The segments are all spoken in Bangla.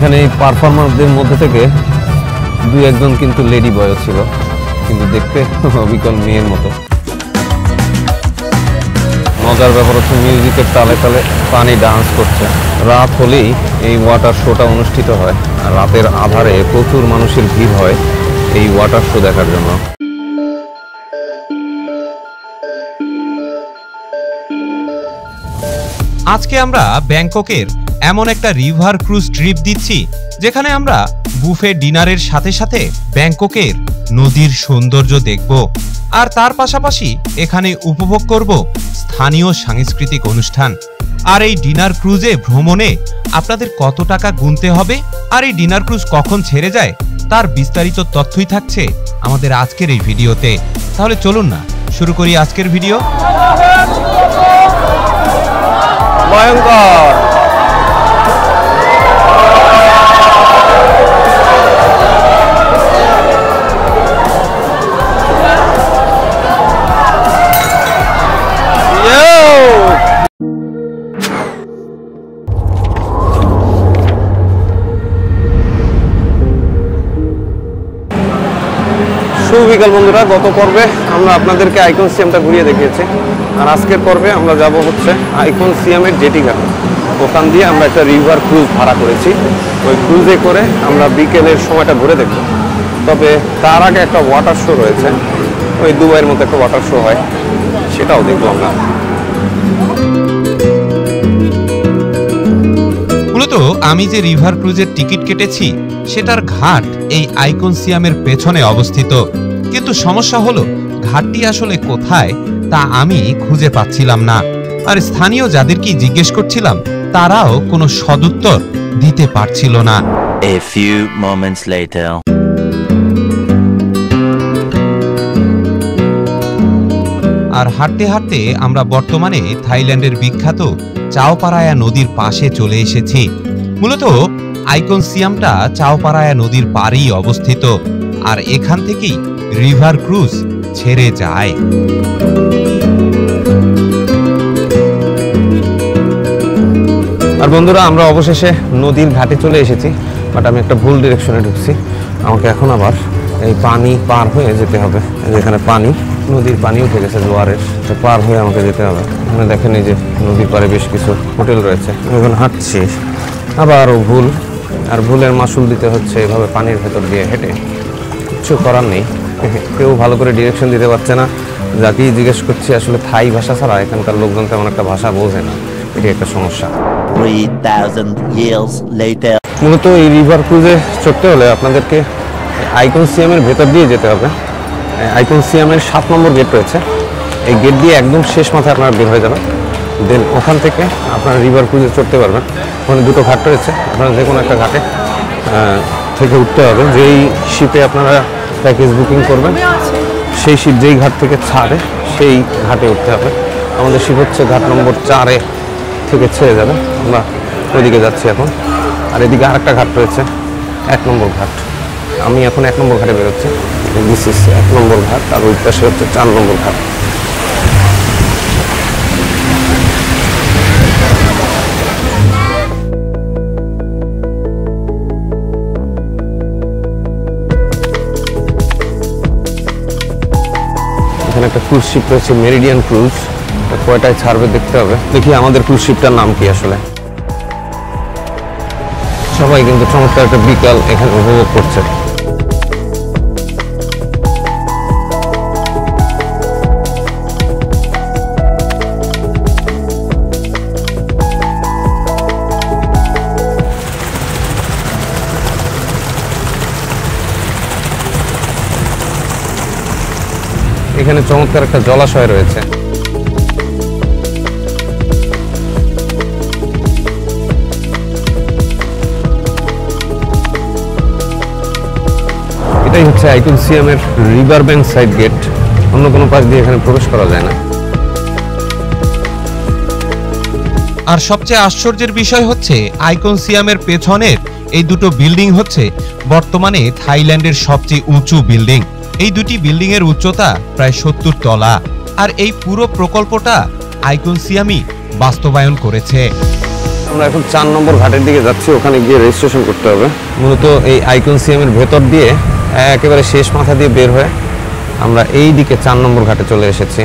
এখানে এই পারফর্মারদের মধ্যে থেকে দুই একজন কিন্তু লেডি বয়ও ছিল, কিন্তু দেখতে অবিকল মেয়ের মতো। মজার ব্যাপার হচ্ছে মিউজিকের তালে তালে পানি ডান্স করছে। রাত হলেই এই ওয়াটার শোটা অনুষ্ঠিত হয়, আর রাতের আধারে প্রচুর মানুষের ভিড় হয় এই ওয়াটার শো দেখার জন্য। আজকে আমরা ব্যাংককের এমন একটা রিভার ক্রুজ ট্রিপ দিচ্ছি যেখানে আমরা বুফে ডিনারের সাথে সাথে ব্যাংককের নদীর সৌন্দর্য দেখব, আর তার পাশাপাশি এখানে উপভোগ করব স্থানীয় সাংস্কৃতিক অনুষ্ঠান। আর এই ডিনার ক্রুজে ভ্রমণে আপনাদের কত টাকা গুনতে হবে আর এই ডিনার ক্রুজ কখন ছেড়ে যায় তার বিস্তারিত তথ্যই থাকছে আমাদের আজকের এই ভিডিওতে। তাহলে চলুন না শুরু করি আজকের ভিডিও। ভয়ঙ্কর বিকাল বন্ধুরা, গত পর্বে আমরা আপনাদেরকে আইকন সিয়ামটা ঘুরিয়ে দেখিয়েছি, আর আজকের পর্বে আমরা যাব হচ্ছে আইকন সিয়ামের জেটি ঘাট। ওখান দিয়ে আমরা একটা রিভার ক্রুজ ভাড়া করেছি, ওই ক্রুজে করে আমরা বিকেলের সময়টা ঘুরে দেখব। তবে তার আগে একটা ওয়াটার শো রয়েছে, ওই দুবাইয়ের মতো একটা ওয়াটার শো হয়, সেটাও দেখবো আমরা। মূলত আমি যে রিভার ক্রুজের টিকিট কেটেছি সেটার ঘাট এই আইকন সিয়ামের পেছনে অবস্থিত, কিন্তু সমস্যা হলো ঘাটটি আসলে কোথায় তা আমি খুঁজে পাচ্ছিলাম না, আর স্থানীয় যাদেরকে জিজ্ঞেস করছিলাম তারাও কোনো সদুত্তর দিতে পারছিল না। A few moments later. আর হাঁটতে হাঁটতে আমরা বর্তমানে থাইল্যান্ডের বিখ্যাত চাওপারায়া নদীর পাশে চলে এসেছি। মূলত আইকন সিয়ামটা চাওপারায়া নদীর পাড়েই অবস্থিত, আর এখান থেকেই রিভার ক্রুজ ছেড়ে যায়। আর বন্ধুরা, আমরা অবশেষে নদীর ঘাটে চলে এসেছি, বাট আমি একটা ভুল ডিরেকশনে ঢুকছি। আমাকে এখন আবার এই পানি পার হয়ে যেতে হবে। যেখানে পানি, নদীর পানি উঠে গেছে জোয়ারের, পার হয়ে আমাকে যেতে হবে। এখানে দেখেন এই যে নদীর পাড়ে বেশ কিছু হোটেল রয়েছে, এখন হাঁটছি আবারও ভুল, আর ভুলের মাসুল দিতে হচ্ছে এভাবে পানির ভেতর দিয়ে হেঁটে। কিছু করার নেই, কেউ ভালো করে ডিরেকশন দিতে পারছে না। যাকেই জিজ্ঞেস করছি আসলে থাই ভাষা ছাড়া এখানকার লোকজন তেমন একটা ভাষা বোঝে না, এটি একটা সমস্যা। 3000 years later. মূলত এই রিভার ক্রুজে চড়তে হলে আপনাদেরকে আইকন সিয়ামের ভেতর দিয়ে যেতে হবে। আইকন সিয়ামের 7 নম্বর গেট রয়েছে, এই গেট দিয়ে একদম শেষ মাথায় আপনারা বের হয়ে যাবেন। দেন ওখান থেকে আপনারা রিভার ক্রুজে চড়তে পারবেন। ওখানে দুটো ঘাট রয়েছে, আপনারা যে কোনো একটা ঘাটে থেকে উঠতে হবে। যেই শিপে আপনারা প্যাকেজ বুকিং করবেন সেই শিপ যেই ঘাট থেকে ছাড়ে সেই ঘাটে উঠতে হবে। আমাদের শিপ হচ্ছে ঘাট নম্বর 4 থেকে ছেড়ে যাবে, আমরা ওইদিকে যাচ্ছি এখন। আর এদিকে আরেকটা ঘাট রয়েছে, 1 নম্বর ঘাট। আমি এখন 1 নম্বর ঘাটে বেরোচ্ছি, দিস ইজ 1 নম্বর ঘাট, আর ওই পাশে হচ্ছে 4 নম্বর ঘাট। এখানে একটা ক্রুজ শিপ রয়েছে, মেরিডিয়ান ক্রুজ। কয়টায় ছাড়বে দেখতে হবে। দেখি আমাদের ক্রুজ শিপটার নাম কি আসলে। সবাই কিন্তু চমৎকার একটা বিকাল এখানে উপভোগ করছে। এখানে চমৎকার একটা জলাশয় রয়েছে। এটাই হচ্ছে আইকন সিয়ামের রিভার ব্যাংক সাইড গেট, অন্য কোনো পাশ দিয়ে এখানে প্রবেশ করা যায় না। আর সবচেয়ে আশ্চর্যের বিষয় হচ্ছে আইকন সিয়ামের পেছনের এই দুটো বিল্ডিং হচ্ছে বর্তমানে থাইল্যান্ডের সবচেয়ে উঁচু বিল্ডিং। এই দুটি বিল্ডিং এর উচ্চতা প্রায় 70 তলা, আর এই পুরো প্রকল্পটা আইকন সিয়ামই বাস্তবায়ন করেছে। আমরা এখন 4 নম্বর ঘাটের দিকে যাচ্ছি, ওখানে গিয়ে রেজিস্ট্রেশন করতে হবে। মূলত এই আইকনসিয়ামের ভেতর দিয়ে একেবারে শেষ মাথা দিয়ে বের হয়ে আমরা এই দিকে 4 নম্বর ঘাটে চলে এসেছি।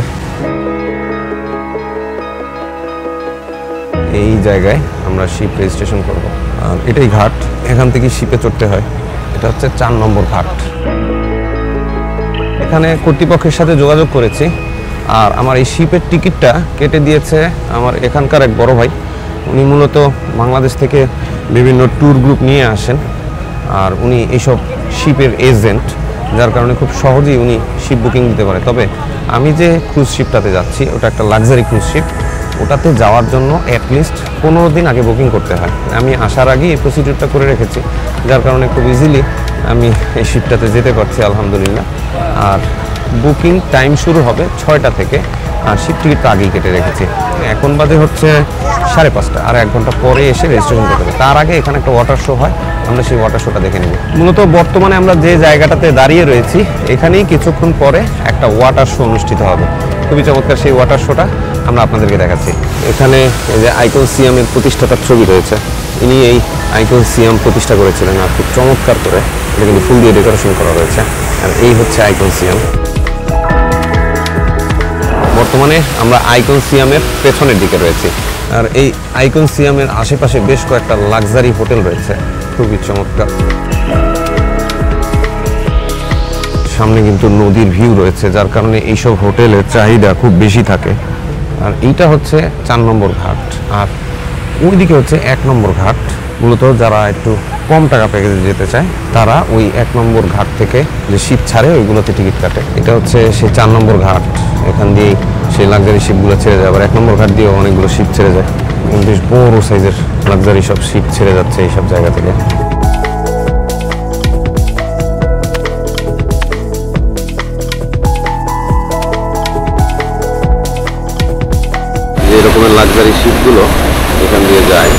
এই জায়গায় আমরা শিপ রেজিস্ট্রেশন করব। আর এটাই ঘাট, এখান থেকে শিপে চড়তে হয়। এটা হচ্ছে 4 নম্বর ঘাট। এখানে কর্তৃপক্ষের সাথে যোগাযোগ করেছি, আর আমার এই শিপের টিকিটটা কেটে দিয়েছে আমার এখানকার এক বড় ভাই। উনি মূলত বাংলাদেশ থেকে বিভিন্ন ট্যুর গ্রুপ নিয়ে আসেন, আর উনি এইসব শিপের এজেন্ট, যার কারণে খুব সহজেই উনি শিপ বুকিং দিতে পারে। তবে আমি যে ক্রুজ শিপটাতে যাচ্ছি ওটা একটা লাক্সারি ক্রুজ শিপ, ওটাতে যাওয়ার জন্য অ্যাটলিস্ট 15 দিন আগে বুকিং করতে হয়। আমি আসার আগেই এই প্রসিডিউরটা করে রেখেছি, যার কারণে খুব ইজিলি আমি এই শিপটাতে যেতে পারছি আলহামদুলিল্লাহ। আর বুকিং টাইম শুরু হবে 6টা থেকে, আর শিপ টিকিটটা আগেই কেটে রেখেছি। এখন বাজে হচ্ছে 5:30, আর 1 ঘন্টা পরে এসে রেজিস্ট্রেশন করতে হবে। তার আগে এখানে একটা ওয়াটার শো হয়, আমরা সেই ওয়াটার শোটা দেখে নেব। মূলত বর্তমানে আমরা যে জায়গাটাতে দাঁড়িয়ে রয়েছি এখানেই কিছুক্ষণ পরে একটা ওয়াটার শো অনুষ্ঠিত হবে। খুবই চমৎকার সেই ওয়াটার শোটা আমরা আপনাদেরকে দেখাচ্ছি। এখানে এই যে আইকনসিয়ামের প্রতিষ্ঠাতার ছবি রয়েছে, ইনি এই আইকনসিয়াম প্রতিষ্ঠা করেছিলেন, আর খুব চমৎকার করে এটা কিন্তু ফুল দিয়ে ডেকোরেশন করা রয়েছে। আর এই হচ্ছে আইকনসিয়াম। বর্তমানে আমরা আইকনসিয়ামের পেছনের দিকে রয়েছি, আর এই আইকনসিয়ামের আশেপাশে বেশ কয়েকটা লাক্সারি হোটেল রয়েছে, খুবই চমৎকার। সামনে কিন্তু নদীর ভিউ রয়েছে, যার কারণে এইসব হোটেলের চাহিদা খুব বেশি থাকে। আর এইটা হচ্ছে 4 নম্বর ঘাট, আর ওইদিকে হচ্ছে 1 নম্বর ঘাট। মূলত যারা একটু কম টাকা প্যাকেজে যেতে চায় তারা ওই 1 নম্বর ঘাট থেকে যে শিপ ছাড়ে ওইগুলোতে টিকিট কাটে। এটা হচ্ছে সেই 4 নম্বর ঘাট, এখান দিয়েই সেই লাক্সারি শিপগুলো ছেড়ে যায়। আবার 1 নম্বর ঘাট দিয়েও অনেকগুলো শিপ ছেড়ে যায়, বেশ বড় সাইজের লাক্সারি সব শিপ ছেড়ে যাচ্ছে এইসব জায়গা থেকে। এই রকমের লাক্সারি শিপগুলো এখান দিয়ে যায়।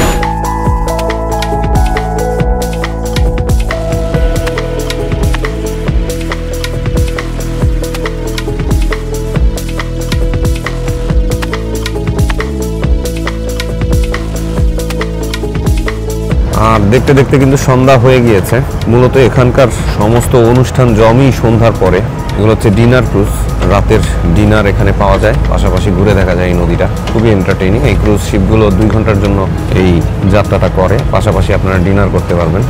আর দেখতে দেখতে কিন্তু সন্ধ্যা হয়ে গিয়েছে। মূলত এখানকার সমস্ত অনুষ্ঠান জমই সন্ধ্যার পরে। এগুলো হচ্ছে ডিনার ক্রুজ, রাতের ডিনার এখানে পাওয়া যায়, পাশাপাশি ঘুরে দেখা যায় এই নদীটা। খুবই এন্টারটেইনিং। এই ক্রুজ শিপগুলো 2 ঘন্টার জন্য এই যাত্রাটা করে, পাশাপাশি আপনারা ডিনার করতে পারবেন।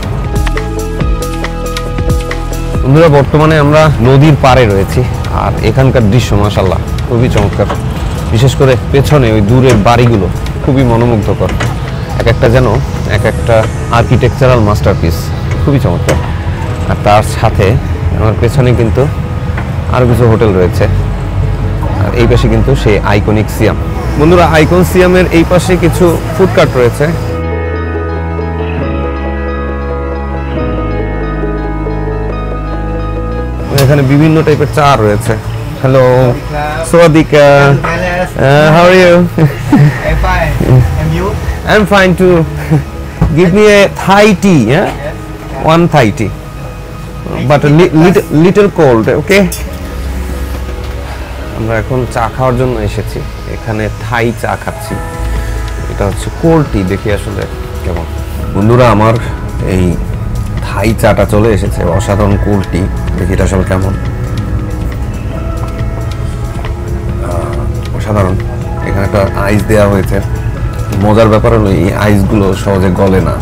বন্ধুরা, বর্তমানে আমরা নদীর পাড়ে রয়েছি, আর এখানকার দৃশ্য মাশাআল্লাহ খুবই চমৎকার। বিশেষ করে পেছনে ওই দূরের বাড়িগুলো খুবই মনোমুগ্ধকর, এক একটা যেন এক একটা আর্কিটেকচারাল মাস্টারপিস, খুবই চমৎকার। আর তার সাথে আমার পেছনে কিন্তু আরও কিছু হোটেল রয়েছে, আর এই পাশে কিন্তু সেই আইকনিক সিয়াম। বন্ধুরা, আইকনসিয়ামের এই পাশে কিছু ফুডকার্ট রয়েছে। এখানে বিভিন্ন টাইপের চা রয়েছে। হ্যালো, সাওয়াদিকা, how are you? I'm fine. And you? I'm fine too. Give me a Thai tea, yeah? One Thai tea. But a little cold, okay? আমরা এখন চা খাওয়ার জন্য এসেছি, এখানে থাই চা খাচ্ছি। এটা হচ্ছে কোল্ড টি, দেখি আসলে কেমন। বন্ধুরা, আমার এই থাই চাটা চলে এসেছে, অসাধারণ কোল্ড টি। দেখি এটা আসলে কেমন। অসাধারণ। এখানে একটা আইস দেওয়া হয়েছে। মজার ব্যাপার হলো এই আইসগুলো সহজে গলে না,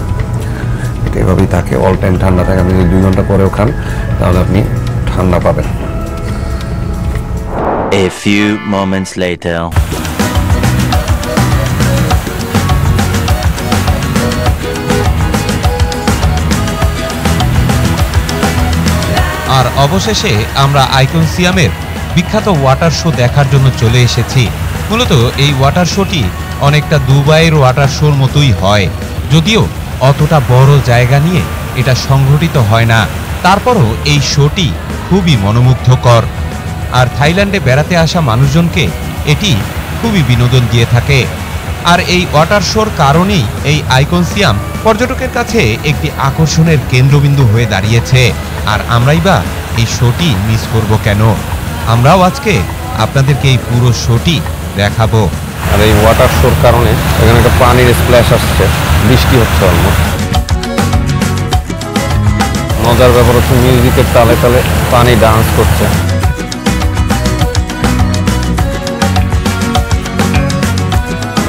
এটা এভাবেই থাকে, অল টাইম ঠান্ডা থাকে। আপনি যদি 2 ঘন্টা পরেও খান তাহলে আপনি ঠান্ডা পাবেন। A few moments later. আর অবশেষে আমরা আইকনসিয়ামের বিখ্যাত ওয়াটার শো দেখার জন্য চলে এসেছি। মূলত এই ওয়াটার শোটি অনেকটা দুবাইয়ের ওয়াটার শোর মতোই হয়, যদিও অতটা বড় জায়গা নিয়ে এটা সংঘটিত হয় না। তারপরও এই শোটি খুবই মনোমুগ্ধকর, আর থাইল্যান্ডে বেড়াতে আসা মানুষজনকে এটি খুবই বিনোদন দিয়ে থাকে। আর এই ওয়াটার শোর কারণেই এই আইকনসিয়াম পর্যটকের কাছে একটি আকর্ষণের কেন্দ্রবিন্দু হয়ে দাঁড়িয়েছে। আর আমরাই বা এই শোটি মিস করব কেন? আমরাও আজকে আপনাদেরকে এই পুরো শোটি দেখাবো। আর এই ওয়াটার শোর কারণে এখানে একটা পানির স্প্ল্যাশ আসছে, বৃষ্টি হচ্ছে অলমোস্ট। মজার ব্যাপার হচ্ছে মিউজিকের তালে তালে পানি ডান্স করছে।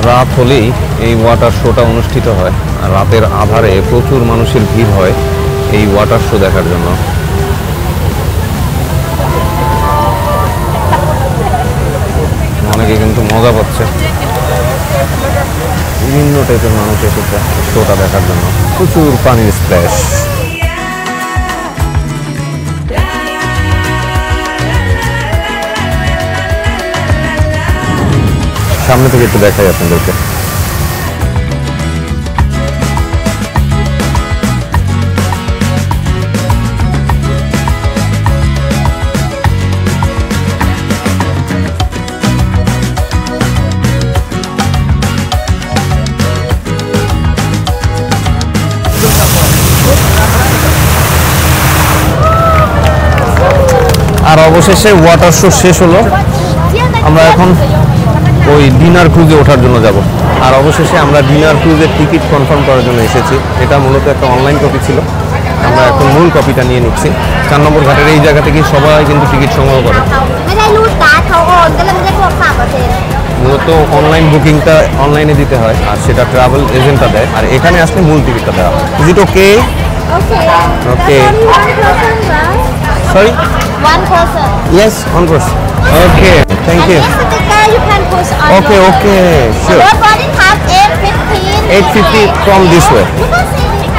রাত হলেই এই ওয়াটার শোটা অনুষ্ঠিত হয়, আর রাতের আধারে প্রচুর মানুষের ভিড় হয় এই ওয়াটার শো দেখার জন্য। অনেকে কিন্তু মজা পাচ্ছে, বিভিন্ন টাইপের মানুষ এসেছে শোটা দেখার জন্য। প্রচুর পানির স্প্ল্যাশ। সামনে থেকে একটু দেখাই আপনাদেরকে। আর অবশেষে ওয়াটার শো শেষ হলো। আমরা এখন ওই ডিনার ক্রুজে ওঠার জন্য যাব। আর অবশেষে আমরা ডিনার ক্রুজের টিকিট কনফার্ম করার জন্য এসেছি। এটা মূলত একটা অনলাইন কপি ছিল, আমরা এখন মূল কপিটা নিয়ে নিচ্ছি। 4 নম্বর ঘাটের এই জায়গা থেকে সবাই কিন্তু টিকিট সংগ্রহ করে। মূলত অনলাইন বুকিংটা অনলাইনে দিতে হয়, আর সেটা ট্রাভেল এজেন্টটা দেয়, আর এখানে আসলে মূল টিকিটটা দেওয়া হয়। Is it okay? Okay. Sorry, One person. Yes, 1 person. Okay, thank you. Yes, the guy you can push on. Okay okay, sure. Your boarding pass 8:15. 850 from this way. You can see this.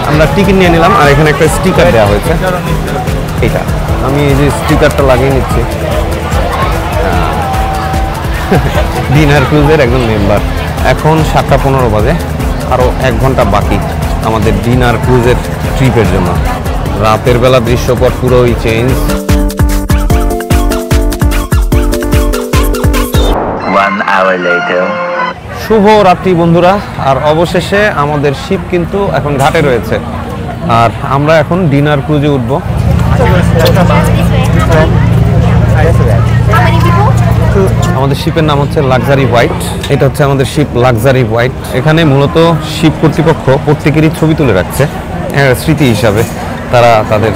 আমরা টিকিট নিয়ে নিলাম, আর এখানে একটা স্টিকার দেওয়া হয়েছে। এটা আমি এই যে স্টিকারটা লাগিয়ে নিচ্ছি। ডিনার ক্রুজের একজন মেম্বার। এখন 7:15 বাজে, আরও 1 ঘন্টা বাকি আমাদের ডিনার ক্রুজের ট্রিপের জন্য। রাতের বেলা দৃশ্যপট পুরোই চেঞ্জ। 1 hour later. শুভ রাত্রি বন্ধুরা। আর অবশেষে আমাদের শিপ কিন্তু এখন ঘাটে রয়েছে, আর আমরা এখন ডিনার ক্রুজে উঠব। How many people? আমাদের শিপের নাম হচ্ছে লাক্সারি হোয়াইট। এটা হচ্ছে আমাদের শিপ লাক্সারি হোয়াইট। এখানে মূলত শিপ কর্তৃপক্ষ প্রত্যেকেরই ছবি তুলে রাখছে স্মৃতি হিসাবে। তারা তাদের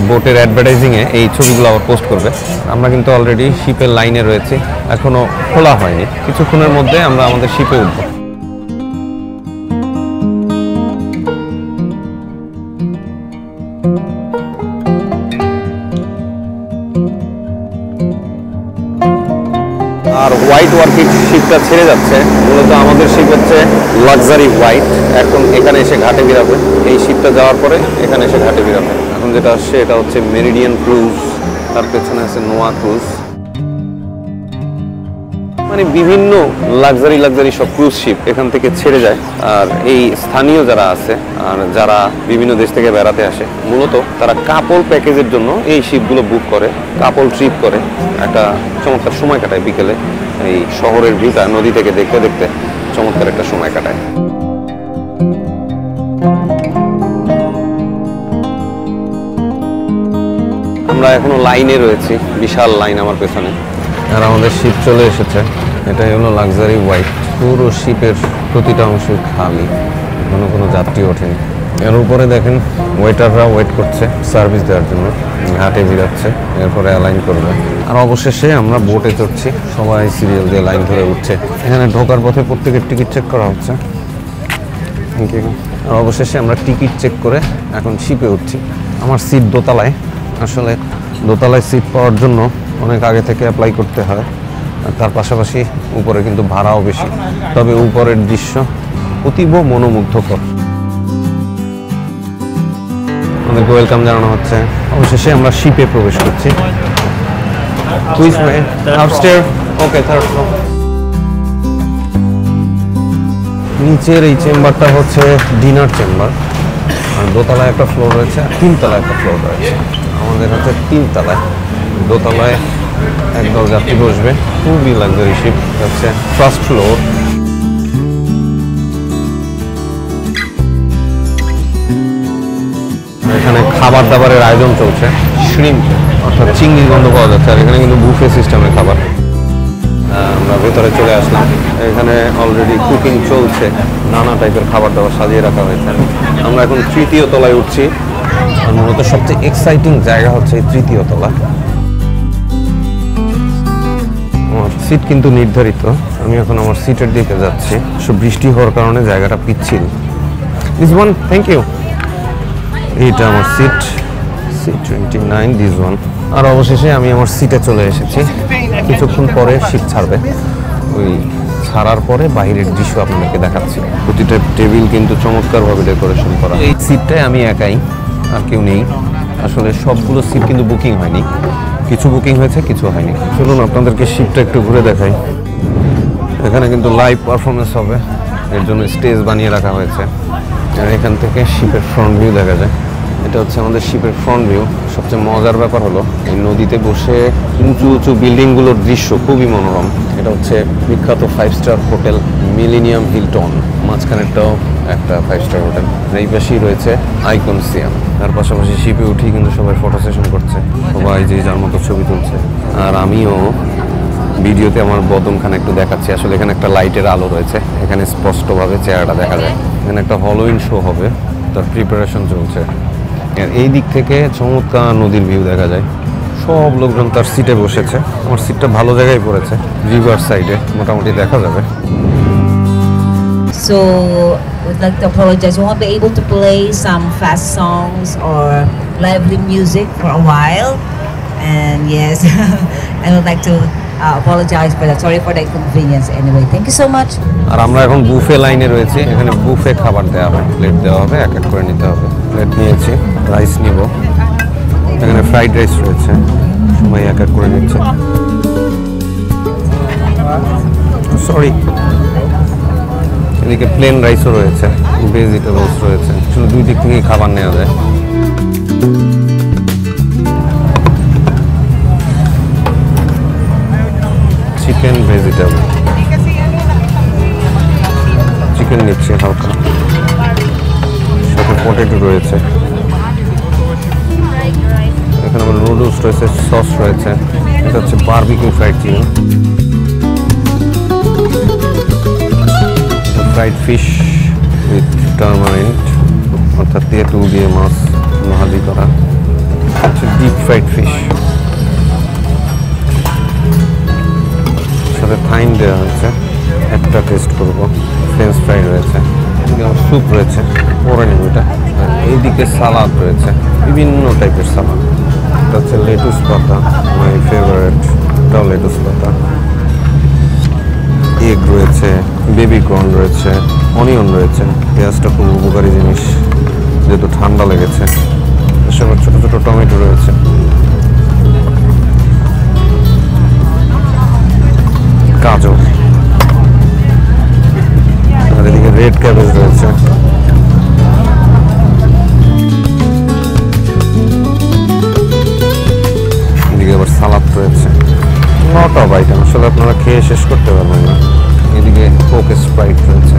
বোটের অ্যাডভার্টাইজিংয়ে এই ছবিগুলো আবার পোস্ট করবে। আমরা কিন্তু অলরেডি শিপের লাইনে রয়েছি, এখনও খোলা হয়নি। কিছুক্ষণের মধ্যে আমরা আমাদের শিপে উঠব। আর হোয়াইট ওয়ার্কিং শিপটা ছেড়ে যাচ্ছে। মূলত আমাদের শিপ হচ্ছে লাক্সারি হোয়াইট। এখন এখানে এসে ঘাটে বেরাবে। এই শিপটা যাওয়ার পরে এখানে এসে ঘাটে বেরাবে। এখন যেটা আসছে এটা হচ্ছে মেরিডিয়ান ক্রুজ, তার পেছনে আছে নোয়া ক্রুজ। মানে বিভিন্ন লাক্সারি সব ক্রুজ শিপ এখান থেকে ছেড়ে যায়। আর এই স্থানীয় যারা আছে আর যারা বিভিন্ন দেশ থেকে বেড়াতে আসে, মূলত তারা কাপল প্যাকেজের জন্য এই শিপগুলো বুক করে, কাপল ট্রিপ করে, একটা চমৎকার সময় কাটায়। বিকেলে এই শহরের ভিউটা নদী থেকে দেখতে দেখতে চমৎকার একটা সময় কাটায়। আমরা এখনো লাইনে রয়েছি, বিশাল লাইন আমার পেছনে। আর আমাদের শিপ চলে এসেছে। এটাই হলো লাক্সারি হোয়াইট। পুরো শিপের প্রতিটা অংশ খালি, কোনো যাত্রী ওঠেনি। এর উপরে দেখেন ওয়েটাররা ওয়েট করছে সার্ভিস দেওয়ার জন্য, ঘাটে ভিড়াচ্ছে, এরপরে অ্যালাইন করবে। আর অবশেষে আমরা বোটে চড়ছি, সবাই সিরিয়াল দিয়ে লাইন ধরে উঠছে। এখানে ঢোকার পথে প্রত্যেকের টিকিট চেক করা হচ্ছে। আর অবশেষে আমরা টিকিট চেক করে এখন শিপে উঠছি। আমার সিট দোতলায়। আসলে দোতলায় সিট পাওয়ার জন্য অনেক আগে থেকে অ্যাপ্লাই করতে হয়, আর তার পাশাপাশি উপরে কিন্তু ভাড়াও বেশি। তবে উপরের দৃশ্য অতীব মনোমুগ্ধকর। আমাদেরকে ওয়েলকাম জানানো হচ্ছে। অবশেষে আমরা শিপে প্রবেশ করছি। ওকে, থার্ড ফ্লোর। নিচের এই চেম্বারটা হচ্ছে ডিনার চেম্বার। আর দোতলায় একটা ফ্লোর রয়েছে, আর 3 তলায় একটা ফ্লোর রয়েছে। আমাদের হচ্ছে 3 তলায়। দোতলায় একদল যাত্রী বসবে। খুবই লাক্সারি শিপ, হচ্ছে ফার্স্ট ফ্লোর। এখানে খাবার দাবারের আয়োজন চলছে। শ্রিম্প অর্থাৎ চিংড়ির গন্ধ পাওয়া যাচ্ছে। আর এখানে কিন্তু বুফে সিস্টেমের খাবার। আমরা ভেতরে চলে আসলাম। এখানে অলরেডি কুকিং চলছে, নানা টাইপের খাবার দাবার সাজিয়ে রাখা হয়েছে। আমরা এখন তৃতীয় তলায় উঠছি, আর মূলত সবচেয়ে এক্সাইটিং জায়গা হচ্ছে এই তৃতীয় তলা। আমার সিট কিন্তু নির্ধারিত, আমি এখন আমার সিটের দিকে যাচ্ছি। সব বৃষ্টি হওয়ার কারণে জায়গাটা পিচ্ছিল। This one, thank you. এইটা আমার সিট, C29, দিস ওয়ান। আর অবশেষে আমি আমার সিটে চলে এসেছি। কিছুক্ষণ পরে শীত ছাড়বে, ওই ছাড়ার পরে বাইরের দৃশ্য আপনাদেরকে দেখাচ্ছি। প্রতিটা টেবিল কিন্তু চমৎকারভাবে ডেকোরেশন করা। এই সিটটায় আমি একাই, আর কেউ নেই। আসলে সবগুলো সিট কিন্তু বুকিং হয়নি, কিছু বুকিং হয়েছে, কিছু হয়নি। চলুন আপনাদেরকে শিপটা একটু ঘুরে দেখাই। এখানে কিন্তু লাইভ পারফরমেন্স হবে, এর জন্য স্টেজ বানিয়ে রাখা হয়েছে। আর এখান থেকে শিপের ফ্রন্ট ভিউ দেখা যায়। এটা হচ্ছে আমাদের শিপের ফ্রন্ট ভিউ। সবচেয়ে মজার ব্যাপার হলো এই নদীতে বসে উঁচু উঁচু বিল্ডিংগুলোর দৃশ্য খুবই মনোরম। এটা হচ্ছে বিখ্যাত 5 স্টার হোটেল মিলেনিয়াম হিলটন, মাঝখানেরটাও একটা 5 স্টার হোটেল। এই পাশেই রয়েছে আইকন সিয়াম। তার পাশাপাশি শিপে উঠেই কিন্তু সবাই ফটো সেশন করছে, সবাই যে যার মতো ছবি তুলছে। আর আমিও ভিডিওতে আমার বদনখানে একটু দেখাচ্ছি। আসলে এখানে একটা লাইটের আলো রয়েছে, এখানে স্পষ্টভাবে চেহারাটা দেখা যায়। এখানে একটা হলোউইন শো হবে, তার প্রিপারেশন চলছে। আর এই দিক থেকে চমৎকার নদীর ভিউ দেখা যায়। সব লোকজন তার সিটে বসেছে। আমার সিটটা ভালো জায়গায় পড়েছে, রিভার সাইডে, মোটামুটি দেখা যাবে। So we'd like to apologize. We won't be able to play some fast songs or lively music for a while. And yes, I would like to apologize for that. Sorry for the inconvenience anyway. Thank you so much. আর আমরা এখন বুফে লাইনে রয়েছি। এখানে বুফে খাবার দেওয়া হয়, প্লেট দেওয়া হবে, এক এক করে নিতে হবে। প্লেট নিয়েছি, রাইস নিব। এখানে ফ্রাইড রাইস রয়েছে, সবাই এক এক করে নিচ্ছে। সরি, এদিকে প্লেন রাইসও রয়েছে, ভেজিটেবলস রয়েছে। আসলে দুই দিক থেকেই খাবার নেওয়া যায়। চিকেন ভেজিটেবল, চিকেন নিচ্ছি হালকা, সাথে পটেটো রয়েছে। এখানে আবার নুডলস রয়েছে, সস রয়েছে। এটা হচ্ছে barbecue fried chicken, fried fish with tamarind, অর্থাৎ তেঁতুল দিয়ে মাছ ভাজি করা। হচ্ছে ডিপ ফ্রাইড ফিশ, সাথে থাইম দেওয়া হয়েছে। একটা টেস্ট করব। ফ্রেঞ্চ ফ্রাই রয়েছে, স্যুপ রয়েছে, পরে নেব এটা। আর এইদিকে সালাদ রয়েছে, বিভিন্ন টাইপের সালাদ। এটা হচ্ছে লেটুস পাতা, মাই ফেভারিট, এটাও লেটুস পাতা। এগ রয়েছে, বেবি কর্ন রয়েছে, অনিয়ন রয়েছে। পেঁয়াজটা খুব উপকারী জিনিস, যেহেতু ঠান্ডা লেগেছে। এসব ছোটো ছোটো টমেটো রয়েছে। গাজর, আর এদিকে রেড ক্যাবেজ রয়েছে। এদিকে আবার সালাদ রয়েছে। নট অফ আইটেম, আসলে আপনারা খেয়ে শেষ করতে পারবেন না। এদিকে কোক স্প্রাইট রয়েছে,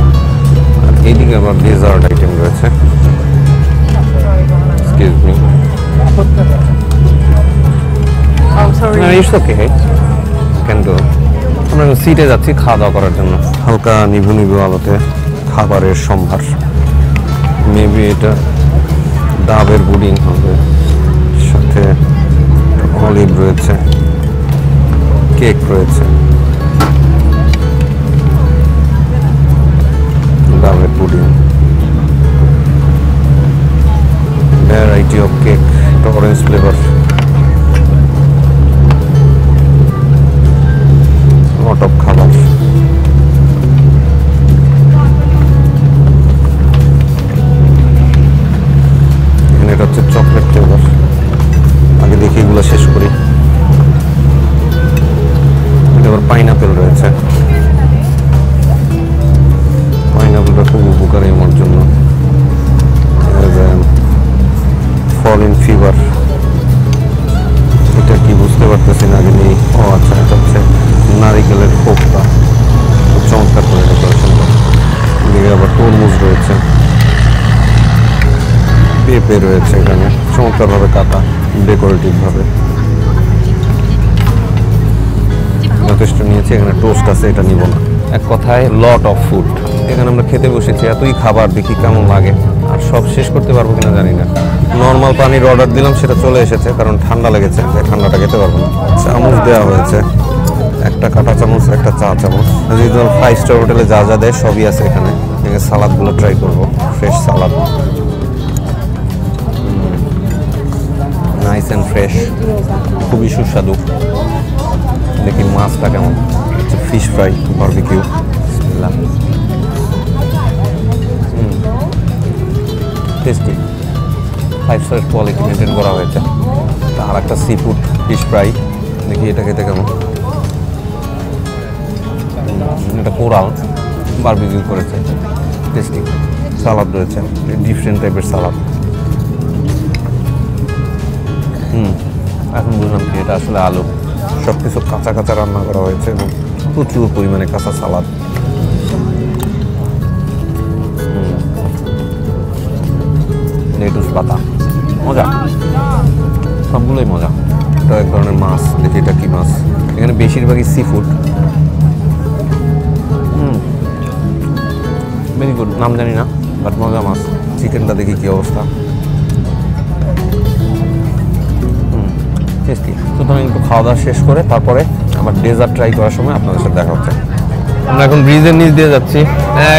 আর এইদিকে আবার ডেজার্ট আইটেম রয়েছে। Excuse me, it's okay, can do. আমরা সিটে যাচ্ছি খাওয়া দাওয়া করার জন্য। হালকা নিভু নিভু আলোতে খাবারের সম্ভার। মেবি এটা ডাবের পুডিং হবে, সাথে অলিভ রয়েছে, কেক রয়েছে, ডাবের pudding, variety of cake, orange flavour, lot of খাবার। এখানে এটা হচ্ছে চকলেট ফ্লেভার। আগে দেখি এগুলো শেষ করি। এটা আবার পাইনাপেল রয়েছে। পাইনাপেলটা খুব উপকারী আমার জন্য। ফল ইন ফিভার, এটা কি বুঝতে পারতেছি না, আগে নেই। ও আচ্ছা, এটা হচ্ছে নারিকেলের কোপ্তা, চমৎকার করে ডেকোরেশন করা। এদিকে আবার তরমুজ রয়েছে, পেঁপে রয়েছে, এখানে চমৎকারভাবে কাটা ডেকোরেটিভ ভাবে। যথেষ্ট নিয়েছি, এখানে টোস্ট আছে, এটা নিব না। এক কথায় লট অফ ফুড। এখানে আমরা খেতে বসেছি, এতই খাবার, দেখি কেমন লাগে। আর সব শেষ করতে পারবো কিনা জানি না। নর্মাল পানির অর্ডার দিলাম, সেটা চলে এসেছে, কারণ ঠান্ডা লেগেছে, ঠান্ডাটা খেতে পারবো না। চামচ দেওয়া হয়েছে, একটা কাঁটা চামচ, একটা চা চামচ। যেহেতু 5 স্টার হোটেলে যা যা দেয় সবই আছে এখানে। সালাদগুলো ট্রাই করব, fresh salad, nice and fresh, খুবই সুস্বাদু। দেখি মাছটা কেমন, হচ্ছে fish fry, barbecue. Tasty, 5 star quality maintain করা হয়েছে। আর একটা সি ফুড ফিশ ফ্রাই, দেখি এটা খেতে কেমন। এটা কোরাল বারবিকিউ করেছে, টেস্টি। সালাদ রয়েছে, ডিফারেন্ট টাইপের সালাদ। এখন বুঝলাম কি এটা আসলে আলু। সব কিছু কাঁচা কাঁচা রান্না করা হয়েছে এবং প্রচুর পরিমাণে কাঁচা সালাদ। লেটুস পাতা, মজা, সবগুলোই মজা। এটা এক ধরনের মাছ, দেখি এটা কি মাছ। এখানে বেশিরভাগই সি ফুড। ভেরি গুড, নাম জানি না, বাট মজা মাছ। চিকেনটা দেখি কি অবস্থা, টেস্টি। সুতরাং একটু খাওয়া দাওয়া শেষ করে তারপরে আমার ডেজার্ট ট্রাই করার সময় আপনাদের সাথে দেখা হচ্ছে। আমরা এখন ব্রিজের নিচ দিয়ে যাচ্ছি,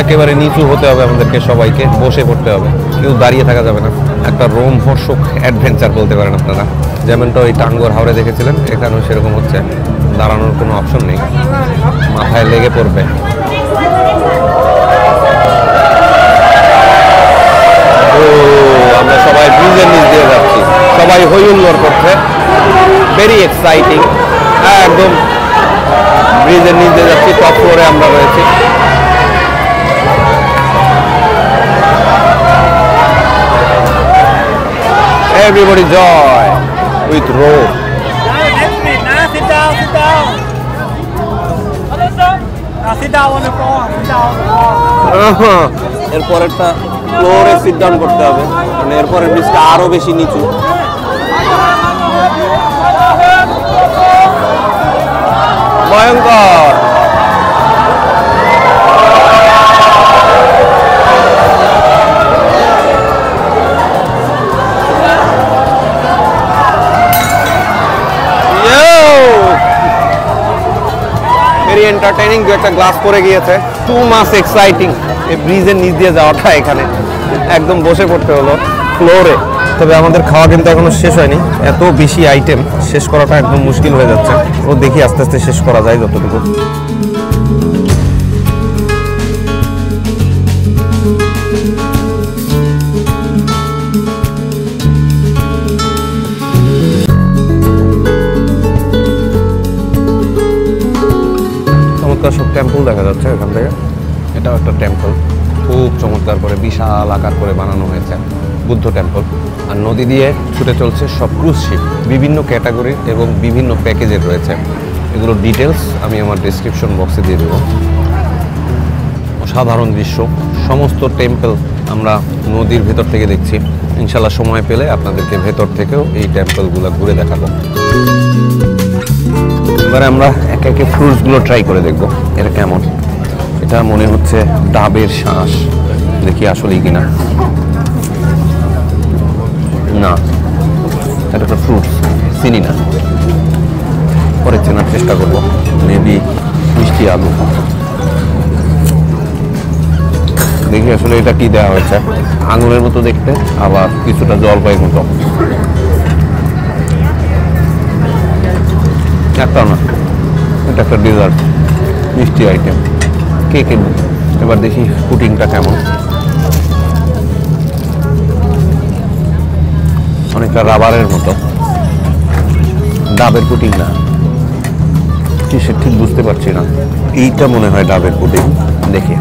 একেবারে নিচু হতে হবে আমাদেরকে, সবাইকে বসে পড়তে হবে, কেউ দাঁড়িয়ে থাকা যাবে না। একটা রোমহর্ষক অ্যাডভেঞ্চার বলতে পারেন আপনারা, যেমনটা ওই টাঙ্গর হাওড়ে দেখেছিলেন, এখানেও সেরকম হচ্ছে। দাঁড়ানোর কোনো অপশন নেই, মাথায় লেগে পড়বে। আমরা সবাই ব্রিজের নিচ দিয়ে যাচ্ছি, সবাই হই হুল্লোড় করছে, ভেরি এক্সাইটিং। একদম ব্রিজের নিচ দিয়ে যাচ্ছি, টপ ফ্লোরে আমরা রয়েছি। Everybody joy with road. Sit down, sit down. Sit down on the floor, sit down on the floor. এরপরেরটা ফ্লোরে সিট ডাউন করতে হবে, মানে এরপরের ব্রিজটা আরো বেশি নিচু। ভয়ঙ্কর। Very entertaining. দু একটা গ্লাস পরে গিয়েছে, টু মাস এক্সাইটিং। এই ব্রিজের নিচ দিয়ে যাওয়াটা, এখানে একদম বসে পড়তে হলো ফ্লোরে। তবে আমাদের খাওয়া কিন্তু এখনো শেষ হয়নি, এত বেশি আইটেম, শেষ করাটা একদম মুশকিল হয়ে যাচ্ছে। ও দেখি আস্তে আস্তে শেষ করা যায় যতটুকু। চমৎকার সব টেম্পল দেখা যাচ্ছে এখান থেকে। এটাও একটা টেম্পল, খুব চমৎকার করে বিশাল আকার করে বানানো হয়েছে, বুদ্ধ টেম্পল। আর নদী দিয়ে ছুটে চলছে সব ক্রুজ শিপ, বিভিন্ন ক্যাটাগরির এবং বিভিন্ন প্যাকেজের রয়েছে। এগুলোর ডিটেলস আমি আমার ডেসক্রিপশন বক্সে দিয়ে দেবো। অসাধারণ দৃশ্য, সমস্ত টেম্পল আমরা নদীর ভেতর থেকে দেখছি। ইনশাল্লাহ সময় পেলে আপনাদেরকে ভেতর থেকেও এই টেম্পলগুলো ঘুরে দেখাবো। এবারে আমরা একে একে ফ্রুটসগুলো ট্রাই করে দেখবো এটা কেমন। এটা মনে হচ্ছে ডাবের শাঁস, দেখি আসলেই কিনা। না, এটা একটা ফ্রুটস, চিনি না, পরে চেনার চেষ্টা করবো। মেবি মিষ্টি আলু, দেখি আসলে এটা কি দেওয়া হয়েছে। আঙুরের মতো দেখতে, আবার কিছুটা জলপাইয়ের মতো। একটা না, এটা একটা ডেজার্ট, মিষ্টি আইটেম, কেকের। এবার দেখি পুডিংটা কেমন। অনেকটা রাবারের মতো, ডাবের পুডিং না, সে ঠিক বুঝতে পারছি না। এইটা মনে হয় ডাবের পুডিং, দেখি।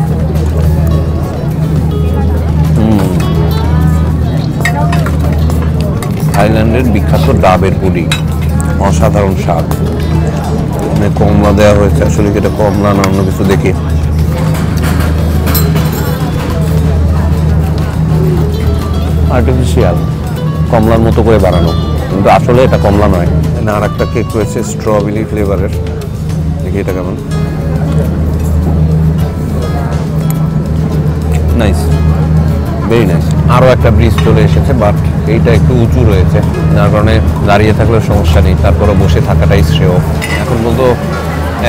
থাইল্যান্ডের বিখ্যাত ডাবের পুডিং, অসাধারণ স্বাদ। কমলা দেওয়া হয়েছে, আসলে এটা কমলা না অন্য কিছু, দেখি। আর্টিফিশিয়াল, কমলার মতো করে বানানো, কিন্তু আসলে এটা কমলা নয়। আর একটা কেক রয়েছে স্ট্রবেরি ফ্লেভারের, দেখি দেখি এটা কেমন। Nice, very nice. আরও একটা ব্রিজ চলে এসেছে, বাট এইটা একটু উঁচু রয়েছে, যার কারণে দাঁড়িয়ে থাকলেও সমস্যা নেই, তারপরে বসে থাকাটাই শ্রেয়। এখন বলতো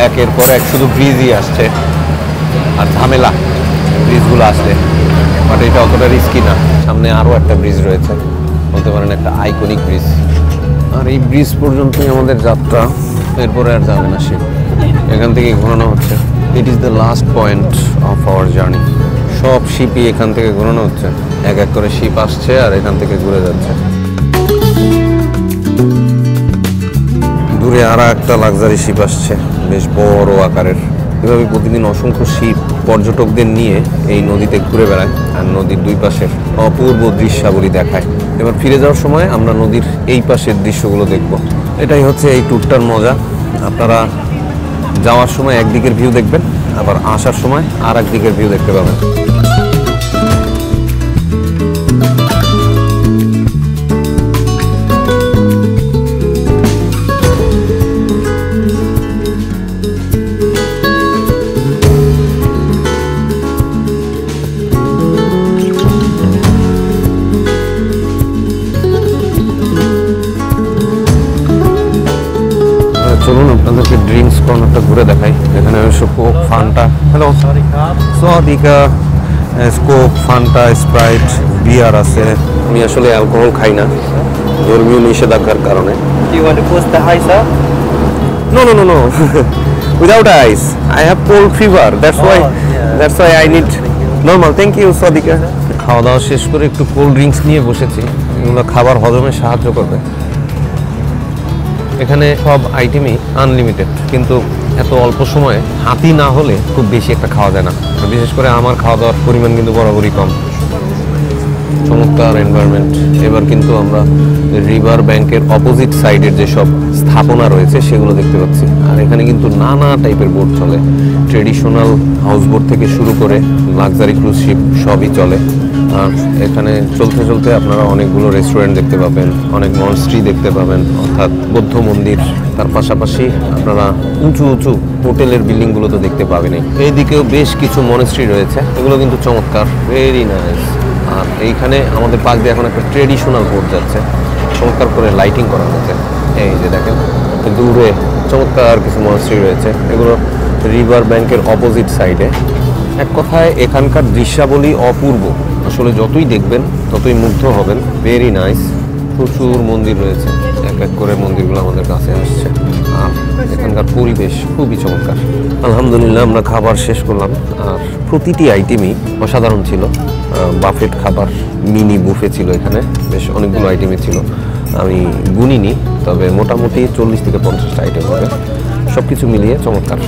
একের পর এক শুধু ব্রিজই আসছে আর ঝামেলা ব্রিজগুলো আসলে, বাট এটা অতটা রিস্কি না। সামনে আরও একটা ব্রিজ রয়েছে, বলতে পারেন একটা আইকনিক ব্রিজ। আর এই ব্রিজ পর্যন্তই আমাদের যাত্রা, এরপরে আর যাবে না শিপ। এখান থেকে ঘোরানো হচ্ছে। It is the last point of our journey. সব শিপই এখান থেকে ঘোরানো হচ্ছে, এক এক করে শিপ আসছে আর এখান থেকে ঘুরে যাচ্ছে। দূরে আর একটা লাক্সারি শিপ আসছে, বেশ বড় আকারের। এভাবে প্রতিদিন অসংখ্য শিপ পর্যটকদের নিয়ে এই নদীতে ঘুরে বেড়ায় আর নদীর দুই পাশের অপূর্ব দৃশ্যাবলী দেখায়। এবার ফিরে যাওয়ার সময় আমরা নদীর এই পাশের দৃশ্যগুলো দেখব। এটাই হচ্ছে এই ট্যুরটার মজা। আপনারা যাওয়ার সময় একদিকের ভিউ দেখবেন, আবার আসার সময় আর একদিকের ভিউ দেখতে পাবেন। চলুন আপনাদেরকে ড্রিঙ্কস কর্নারটা ঘুরে দেখাই। এখানে কোক, ফান্টা, হ্যালো সদিকা, কোক, ফান্টা, স্প্রাইট, বিয়ার আছে। আমি আসলে অ্যালকোহল খাই না ধর্মীয় নিষেধাজ্ঞার কারণে। Do you want to push the high, sir? No, no, no, no. Without ice. I have cold fever. That's why I need normal. Thank you, Sadika. খাওয়া দাওয়া শেষ করে একটু কোল্ড ড্রিঙ্কস নিয়ে বসেছি। এগুলো খাবার হজমে সাহায্য করবে। এখানে সব আইটেমই আনলিমিটেড, কিন্তু এত অল্প সময়ে হাতি না হলে খুব বেশি একটা খাওয়া যায় না। বিশেষ করে আমার খাওয়া দাওয়ার পরিমাণ কিন্তু বরাবরই কম। চমৎকার এনভায়রনমেন্ট। এবার কিন্তু আমরা রিভার ব্যাংকের অপোজিট সাইডের যেসব স্থাপনা রয়েছে সেগুলো দেখতে পাচ্ছি। আর এখানে কিন্তু নানা টাইপের বোট চলে, ট্রেডিশনাল হাউস বোট থেকে শুরু করে লাক্সারি ক্রুজ শিপ সবই চলে। আর এখানে চলতে চলতে আপনারা অনেকগুলো রেস্টুরেন্ট দেখতে পাবেন, অনেক মনস্ট্রি দেখতে পাবেন, অর্থাৎ বৌদ্ধ মন্দির। তার পাশাপাশি আপনারা উঁচু উঁচু হোটেলের বিল্ডিংগুলো তো দেখতে পাবেনই। এইদিকেও বেশ কিছু মনস্ট্রি রয়েছে, এগুলো কিন্তু চমৎকার, ভেরি নাইস। আর এইখানে আমাদের পাশ দিয়ে এখন একটা ট্রেডিশনাল বোট যাচ্ছে, চমৎকার করে লাইটিং করা হয়েছে। এই যে দেখেন দূরে চমৎকার কিছু মনস্ট্রি রয়েছে, এগুলো রিভার ব্যাংকের অপোজিট সাইডে। এক কথায় এখানকার দৃশ্যাবলী অপূর্ব। আসলে যতই দেখবেন ততই মুগ্ধ হবেন। Very nice. প্রচুর মন্দির রয়েছে, এক এক করে মন্দিরগুলো আমাদের কাছে আসছে। আর এখানকার পরিবেশ খুবই চমৎকার। আলহামদুলিল্লাহ আমরা খাবার শেষ করলাম, আর প্রতিটি আইটেমই অসাধারণ ছিল। বাফেট খাবার, মিনি বুফে ছিল, এখানে বেশ অনেকগুলো আইটেমই ছিল। আমি গুনিনি, তবে মোটামুটি 40 থেকে 50টা আইটেম হবে। সব কিছু মিলিয়ে চমৎকার।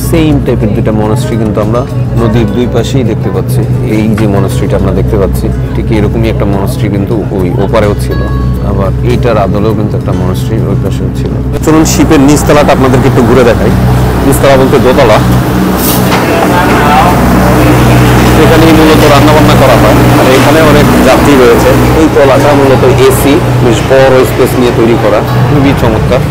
সেম টাইপের দুটা মনাস্ট্রি কিন্তু আমরা নদীর দুই পাশেই দেখতে পাচ্ছি। এই যে মনাস্ট্রিটা আমরা দেখতে পাচ্ছি, ঠিক এরকমই একটা মনাস্ট্রি কিন্তু ওই ওপারেও ছিল, আবার এইটার আদলেও কিন্তু একটা মনাস্ট্রি ওই পাশেও ছিল। চলুন শিপের নিচতলাটা আপনাদেরকে একটু ঘুরে দেখাই। নিচতলা বলতে দোতলা। এখানেই মূলত রান্নাবান্না করা হয়, আর এখানে অনেক যাত্রী রয়েছে। এই তলাটা মূলত এসি, বেশ বড় স্পেস নিয়ে তৈরি করা, খুবই চমৎকার।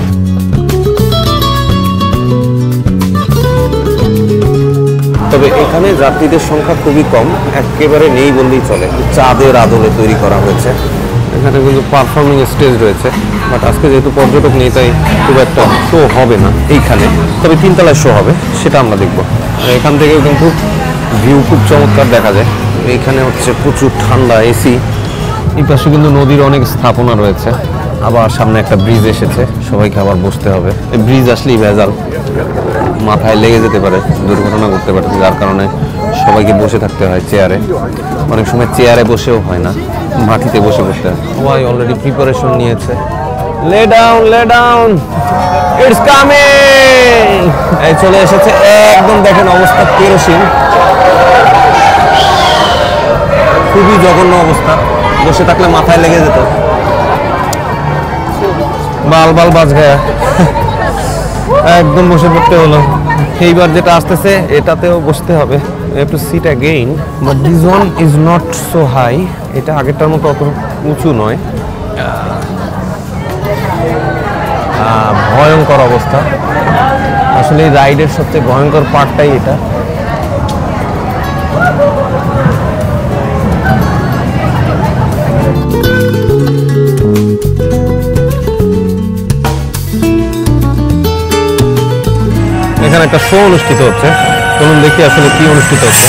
তবে এখানে যাত্রীদের সংখ্যা খুবই কম, একেবারে নেই বললেই চলে। চাঁদের আদলে তৈরি করা হয়েছে। এখানে কিন্তু পারফর্মিং স্টেজ রয়েছে, বাট আজকে যেহেতু পর্যটক নেই তাই খুব একটা শো হবে না এইখানে। তবে 3 তলায় শো হবে, সেটা আমরা দেখব। আর এখান থেকেও কিন্তু ভিউ খুব চমৎকার দেখা যায়। এইখানে হচ্ছে প্রচুর ঠান্ডা এসি। এই পাশে কিন্তু নদীর অনেক স্থাপনা রয়েছে। আবার সামনে একটা ব্রিজ এসেছে, সবাইকে আবার বসতে হবে। এই ব্রিজ আসলেই ভেজাল, মাথায় লেগে যেতে পারে, দুর্ঘটনা ঘটতে পারে, যার কারণে সবাইকে বসে থাকতে হয় চেয়ারে। অনেক সময় চেয়ারে বসেও হয় না, মাটিতে বসে বসতে হয়। সবাই অলরেডি প্রিপারেশন নিয়েছে। Lay down, it's coming. এই চলে এসেছে, একদম দেখেন অবস্থা কেরোসিন, খুবই জঘন্য অবস্থা। বসে থাকলে মাথায় লেগে যেত। বাল বাজ গায়া, একদম বসে পড়তে হলো। এইবার যেটা আসতেছে এটাতেও বসতে হবে। We have to sit again, but this one is not so high. এটা আগেরটার মতো অত উঁচু নয়। ভয়ঙ্কর অবস্থা। আসলে এই রাইডের সবচেয়ে ভয়ঙ্কর পার্টটাই এটা। এখানে একটা শো অনুষ্ঠিত হচ্ছে, চলুন দেখি আসলে কি অনুষ্ঠিত হচ্ছে।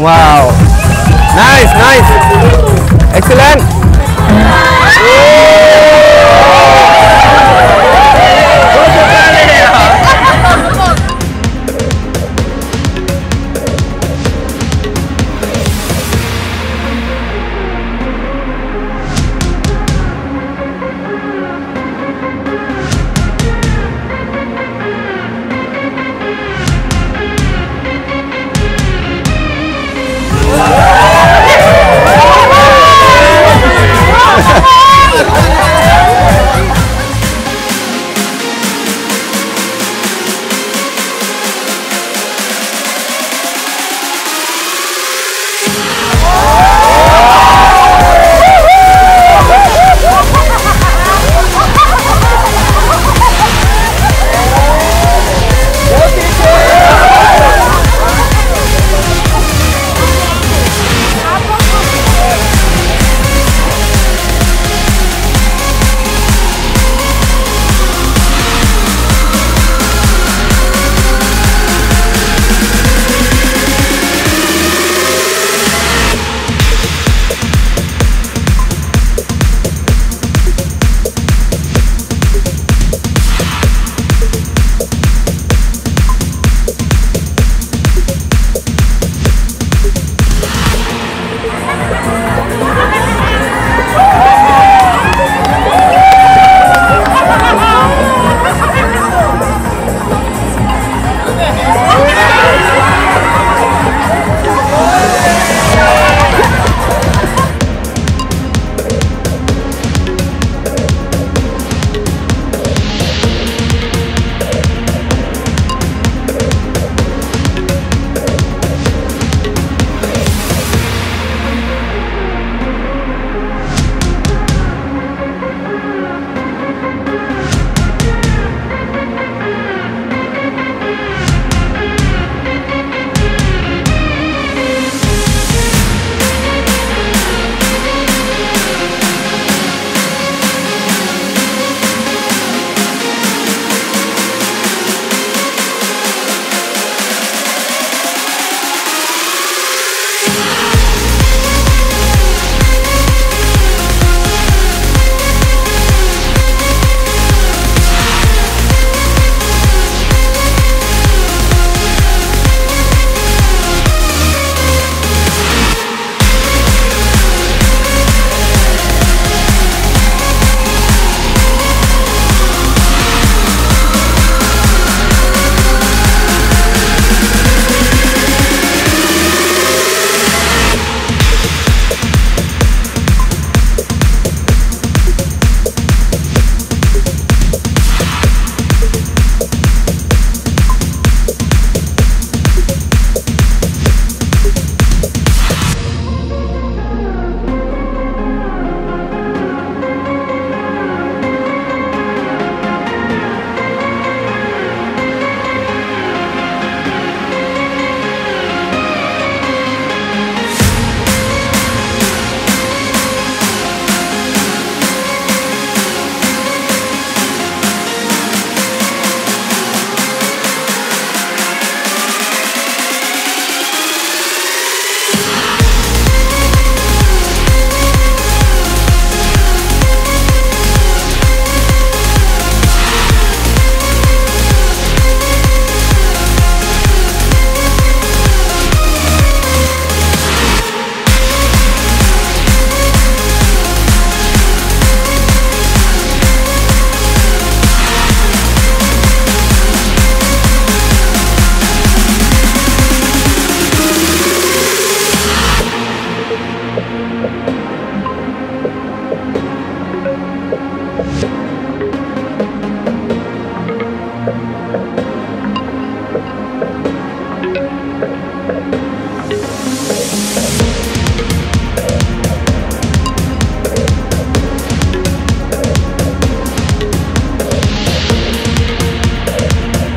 Wow, nice, excellent.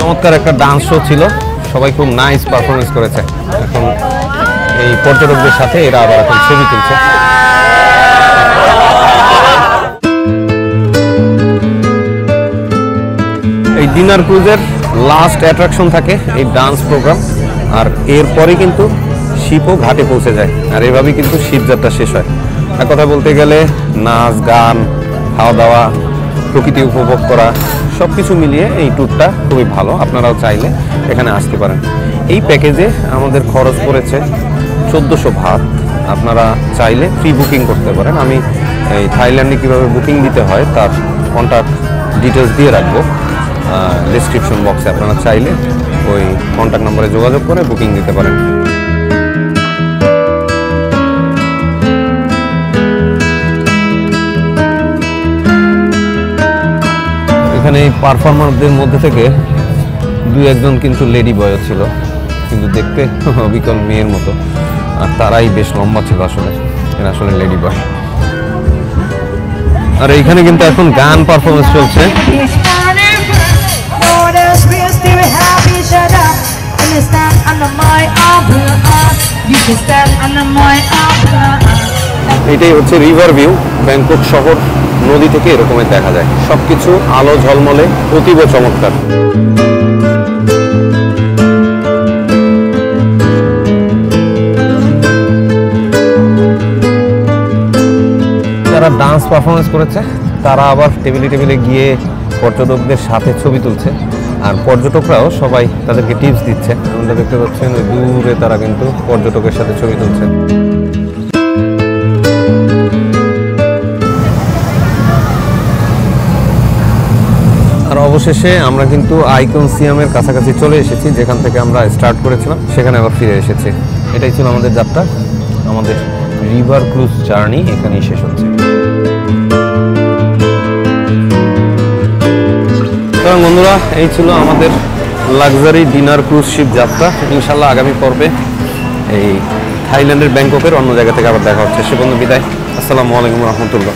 চমৎকার একটা ডান্স শো ছিল, সবাই খুব নাইস পারফরমেন্স করেছে। এখন এই পর্যটকদের সাথে এরা আবার এখন ছবি তুলছে। এই ডিনার ক্রুজের লাস্ট অ্যাট্রাকশন থাকে এই ডান্স প্রোগ্রাম, আর এরপরে কিন্তু শিপও ঘাটে পৌঁছে যায়, আর এভাবেই কিন্তু শিপযাত্রা শেষ হয়। এক কথা বলতে গেলে নাচ গান, খাওয়া দাওয়া, প্রকৃতি উপভোগ করা সব কিছু মিলিয়ে এই ট্যুরটা খুবই ভালো। আপনারাও চাইলে এখানে আসতে পারেন। এই প্যাকেজে আমাদের খরচ পড়েছে 1400 ভাত। আপনারা চাইলে প্রি বুকিং করতে পারেন। আমি এই থাইল্যান্ডে কীভাবে বুকিং দিতে হয় তার কন্ট্যাক্ট ডিটেলস দিয়ে রাখবো ডেসক্রিপশন বক্সে। আপনারা চাইলে ওই কন্ট্যাক্ট নম্বরে যোগাযোগ করে বুকিং দিতে পারেন। এখানে এই পারফর্মারদের মধ্যে থেকে 2-1জন কিন্তু লেডি বয়ও ছিল, কিন্তু দেখতে অবিকল মেয়ের মতো, আর তারাই বেশ লম্বা ছিল। আসলে এরা আসলে লেডি বয়। আর এইখানে কিন্তু এখন গান পারফরমেন্স চলছে। এটাই হচ্ছে রিভার ভিউ। ব্যাংকক শহর নদী থেকে এরকমই দেখা যায়, সবকিছু আলো ঝলমলে, অতীব চমৎকার। যারা ডান্স পারফরমেন্স করেছে তারা আবার টেবিলে গিয়ে পর্যটকদের সাথে ছবি তুলছে, আর পর্যটকরাও সবাই তাদেরকে টিপস দিচ্ছে। আপনারা দেখতে পাচ্ছেন ওই দূরে তারা কিন্তু পর্যটকের সাথে ছবি তুলছে। আর অবশেষে আমরা কিন্তু আইকন সিয়ামের কাছাকাছি চলে এসেছি, যেখান থেকে আমরা স্টার্ট করেছিলাম সেখানে আবার ফিরে এসেছি। এটাই ছিল আমাদের যাত্রা, আমাদের রিভার ক্রুজ জার্নি এখানেই শেষ হচ্ছে। বন্ধুরা, এই ছিল আমাদের লাক্সারি ডিনার ক্রুজ শিপ যাত্রা। ইনশাল্লাহ আগামী পর্বে এই থাইল্যান্ডের ব্যাংককের অন্য জায়গা থেকে আবার দেখা হচ্ছে। সে পর্যন্ত বিদায়। আসসালামু আলাইকুম রহমতুল্লাহ।